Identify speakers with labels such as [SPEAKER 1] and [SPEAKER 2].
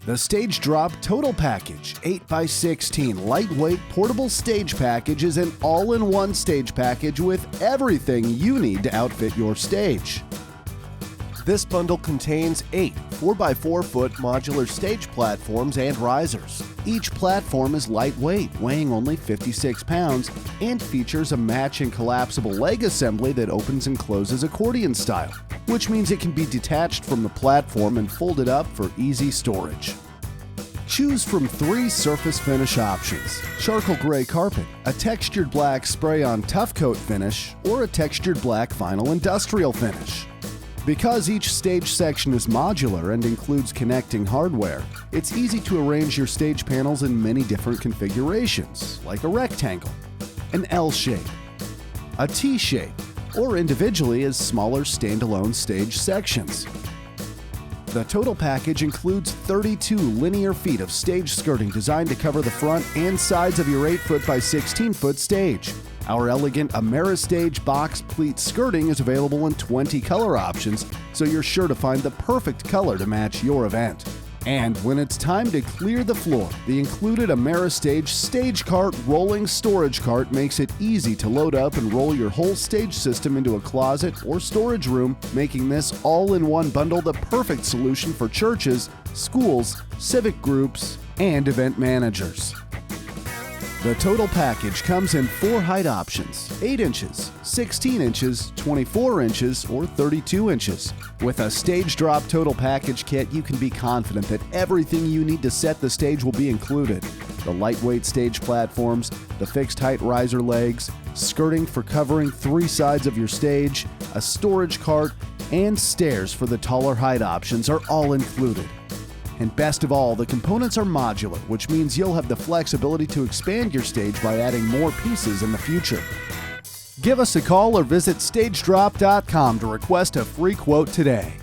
[SPEAKER 1] The StageDrop TotalPackage 8x16 lightweight portable stage package is an all-in-one stage package with everything you need to outfit your stage. This bundle contains 8 4x4-foot modular stage platforms and risers. Each platform is lightweight, weighing only 56 pounds, and features a matching collapsible leg assembly that opens and closes accordion style, which means it can be detached from the platform and folded up for easy storage. Choose from 3 surface finish options: charcoal gray carpet, a textured black spray-on tough coat finish, or a textured black vinyl industrial finish. Because each stage section is modular and includes connecting hardware, it's easy to arrange your stage panels in many different configurations, like a rectangle, an L shape, a T shape, or individually as smaller standalone stage sections. The total package includes 32 linear feet of stage skirting designed to cover the front and sides of your 8-foot by 16-foot stage. Our elegant IntelliStage box pleat skirting is available in 20 color options, so you're sure to find the perfect color to match your event. And when it's time to clear the floor, the included IntelliStage Stage Cart rolling storage cart makes it easy to load up and roll your whole stage system into a closet or storage room, making this all-in-one bundle the perfect solution for churches, schools, civic groups, and event managers. The total package comes in 4 height options: 8 inches, 16 inches, 24 inches, or 32 inches. With a StageDrop Total Package kit, you can be confident that everything you need to set the stage will be included. The lightweight stage platforms, the fixed height riser legs, skirting for covering 3 sides of your stage, a storage cart, and stairs for the taller height options are all included. And best of all, the components are modular, which means you'll have the flexibility to expand your stage by adding more pieces in the future. Give us a call or visit StageDrop.com to request a free quote today.